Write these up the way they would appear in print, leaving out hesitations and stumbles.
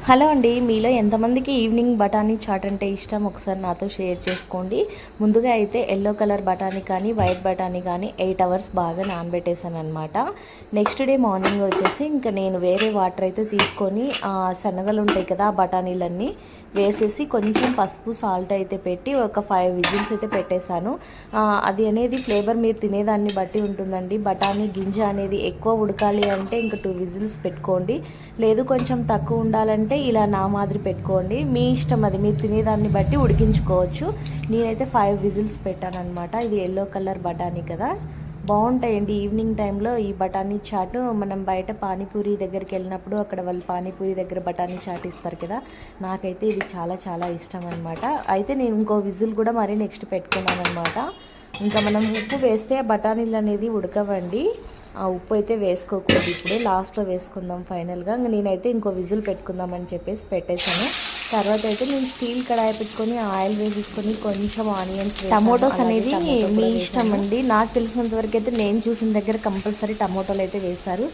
Hello అండి, మీలో ఎంతమందికి ఈవినింగ్ బఠానీ చాట్ అంటే ఇష్టం ఒకసారి నాతో షేర్ చేసుకోండి. ముందుగా అయితే ఎల్లో కలర్ బఠానీ కానీ వైట్ బఠానీ కానీ 8 అవర్స్ బాగా నానబెట్టేసాను అనమాట. నెక్స్ట్ డే మార్నింగ్ వచ్చేసి ఇంకా నేను వేరే వాటర్ అయితే తీసుకొని శనగలు ఉంటాయి కదా, ఆ బఠానీలన్నీ వేసేసి కొంచెం పసుపు సాల్ట్ అయితే పెట్టి ఒక 5 విజిల్స్ అయితే పెట్టేశాను. అది అనేది ఫ్లేవర్ మీరు తినేదాన్ని బట్టి ఉంటుందండి. బఠానీ గింజ అనేది ఎక్కువ ఉడకాలి అంటే ఇంకా 2 విజిల్స్ పెట్టుకోండి, లేదు కొంచెం తక్కువ ఉండాలంటే ఇలా నా మాదిరి పెట్టుకోండి. మీ ఇష్టం, అది మీరు తినేదాన్ని బట్టి ఉడికించుకోవచ్చు. నేనైతే 5 విజిల్స్ పెట్టాను అనమాట. ఇది ఎల్లో కలర్ బఠానీ కదా, బాగుంటాయండి ఈవినింగ్ టైంలో ఈ బఠానీ చాటు. మనం బయట పానీపూరి దగ్గరికి వెళ్ళినప్పుడు అక్కడ వాళ్ళు పానీపూరి దగ్గర బఠానీ చాట్ ఇస్తారు కదా, నాకైతే ఇది చాలా చాలా ఇష్టం అనమాట. అయితే నేను ఇంకో విజిల్ కూడా మరీ నెక్స్ట్ పెట్టుకున్నాను అనమాట. ఇంకా మనం ఉప్పు వేస్తే బఠానీలు అనేది ఉడకవండి. ఆ ఉప్పు అయితే వేసుకోకూడదు, ఇప్పుడే లాస్ట్లో వేసుకుందాం ఫైనల్గా. నేనైతే ఇంకో విజిల్ పెట్టుకుందామని చెప్పేసి పెట్టేశాను. తర్వాత అయితే నేను స్టీల్ కడాయి పెట్టుకొని ఆయిల్ వేసేసుకొని కొంచెం ఆనియన్స్, టమోటోస్ అనేది మీ ఇష్టం అండి. నాకు తెలిసినంత వరకు అయితే నేను చూసిన దగ్గర కంపల్సరీ టమోటాలు అయితే వేశారు,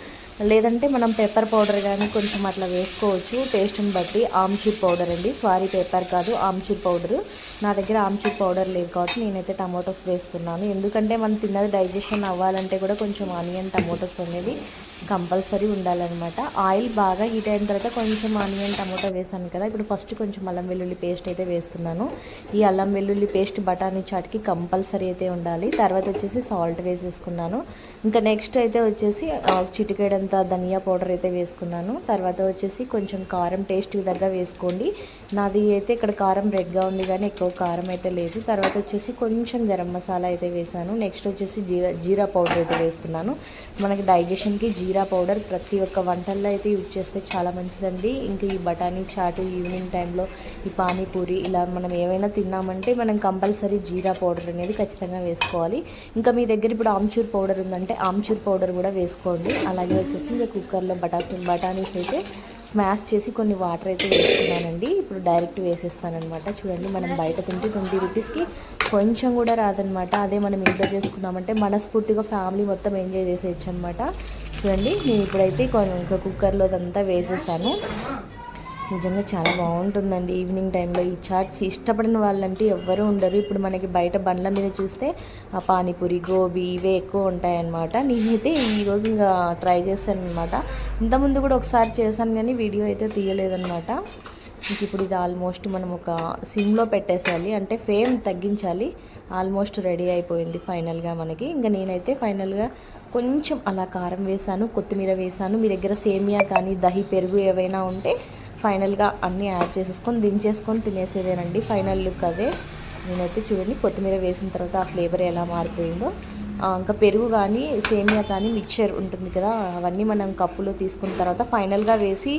లేదంటే మనం పెప్పర్ పౌడర్ కానీ కొంచెం అట్లా వేసుకోవచ్చు టేస్ట్ని బట్టి. ఆమ్చూర్ పౌడర్ అండి, సారీ పెప్పర్ కాదు, ఆమ్చూర్ పౌడరు. నా దగ్గర ఆమ్చూర్ పౌడర్ లేదు కాబట్టి నేనైతే టమోటోస్ వేస్తున్నాను. ఎందుకంటే మనం తిన్నది డైజెషన్ అవ్వాలంటే కూడా కొంచెం ఆనియన్ టమోటోస్ అనేది కంపల్సరీ ఉండాలన్నమాట. ఆయిల్ బాగా హీట్ అయిన తర్వాత కొంచెం ఆనియన్ టమోటో వేసాను కదా, ఇప్పుడు ఫస్ట్ కొంచెం అల్లం వెల్లుల్లి పేస్ట్ అయితే వేస్తున్నాను. ఈ అల్లం వెల్లుల్లి పేస్ట్ బఠానీ చాట్కి కంపల్సరీ అయితే ఉండాలి. తర్వాత వచ్చేసి సాల్ట్ వేసేసుకున్నాను. ఇంకా నెక్స్ట్ అయితే వచ్చేసి చిటికేడంత ధనియా పౌడర్ అయితే వేసుకున్నాను. తర్వాత వచ్చేసి కొంచెం కారం టేస్ట్కి దగ్గర వేసుకోండి. నాది అయితే ఇక్కడ కారం రెడ్గా ఉంది కానీ ఎక్కువ కారం అయితే లేదు. తర్వాత వచ్చేసి కొంచెం గరం మసాలా అయితే వేసాను. నెక్స్ట్ వచ్చేసి జీరా పౌడర్ అయితే వేస్తున్నాను. మనకి డైజెషన్కి జీరా పౌడర్ ప్రతి ఒక్క వంటల్లో అయితే యూజ్ చేస్తే చాలా మంచిదండి. ఇంకా ఈ బఠానీ చాటు ఈవినింగ్ టైంలో ఈ పానీపూరి ఇలా మనం ఏమైనా తిన్నామంటే మనం కంపల్సరీ జీరా పౌడర్ అనేది ఖచ్చితంగా వేసుకోవాలి. ఇంకా మీ దగ్గర ఇప్పుడు ఆమ్చూర్ పౌడర్ ఉందంటే ఆమ్చూర్ పౌడర్ కూడా వేసుకోండి. అలాగే వచ్చేసి ఇంకా కుక్కర్లో బఠానీస్ అయితే స్మాష్ చేసి కొన్ని వాటర్ అయితే వేసుకున్నానండి. ఇప్పుడు డైరెక్ట్ వేసేస్తానమాట. చూడండి, మనం బయట తింటే 20 రూపీస్కి కొంచెం కూడా రాదనమాట. అదే మనం ఇంట్లో చేసుకున్నామంటే మనస్ఫూర్తిగా ఫ్యామిలీ మొత్తం ఎంజాయ్ చేసేయచ్చు అనమాట. చూడండి, నేను ఇప్పుడైతే కుక్కర్లో అదంతా వేసేసాను. నిజంగా చాలా బాగుంటుందండి ఈవినింగ్ టైంలో ఈ చాట్స్. ఇష్టపడిన వాళ్ళంటే ఎవ్వరూ ఉండరు. ఇప్పుడు మనకి బయట బండ్ల మీద చూస్తే ఆ పానీపూరి, గోబీ ఇవే ఎక్కువ ఉంటాయన్నమాట. నేనైతే ఈరోజు ఇంకా ట్రై చేశాను అనమాట. ఇంతకుముందు కూడా ఒకసారి చేశాను కానీ వీడియో అయితే తీయలేదన్నమాట. ఇంక ఇప్పుడు ఇది ఆల్మోస్ట్ మనం ఒక సిమ్లో పెట్టేసేయాలి, అంటే ఫ్లేమ్ తగ్గించాలి. ఆల్మోస్ట్ రెడీ అయిపోయింది ఫైనల్గా మనకి. ఇంకా నేనైతే ఫైనల్గా కొంచెం అలా కారం వేసాను, కొత్తిమీర వేసాను. మీ దగ్గర సేమియా కానీ దహి, పెరుగు ఏవైనా ఉంటే ఫైనల్గా అన్నీ యాడ్ చేసేసుకొని దించేసుకొని తినేసేదేనండి. ఫైనల్ లుక్ అదే. నేనైతే చూడండి కొత్తిమీర వేసిన తర్వాత ఆ ఫ్లేవర్ ఎలా మారిపోయిందో. ఇంకా పెరుగు కానీ సేమియా కానీ మిక్చర్ ఉంటుంది కదా, అవన్నీ మనం కప్పులో తీసుకున్న తర్వాత ఫైనల్గా వేసి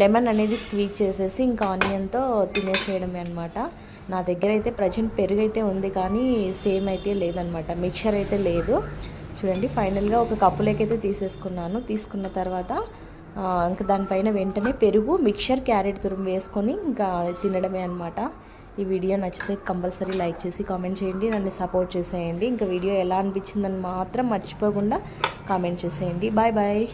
లెమన్ అనేది స్క్వీజ్ చేసేసి ఇంకా ఆనియన్తో తినేసేయడమే అనమాట. నా దగ్గర అయితే ప్రజెంట్ పెరుగు అయితే ఉంది కానీ సేమ్ అయితే లేదనమాట, మిక్చర్ అయితే లేదు. చూడండి, ఫైనల్గా ఒక కప్పులోకైతే తీసేసుకున్నాను. తీసుకున్న తర్వాత ఇంకా దానిపైన వెంటనే పెరుగు, మిక్చర్, క్యారెట్ తురుము వేసుకొని ఇంకా తినడమే అనమాట. ఈ వీడియో నచ్చితే కంపల్సరీ లైక్ చేసి కామెంట్ చేయండి, నన్ను సపోర్ట్ చేసేయండి. ఇంకా వీడియో ఎలా అనిపించిందని మాత్రం మర్చిపోకుండా కామెంట్ చేసేయండి. Bye bye.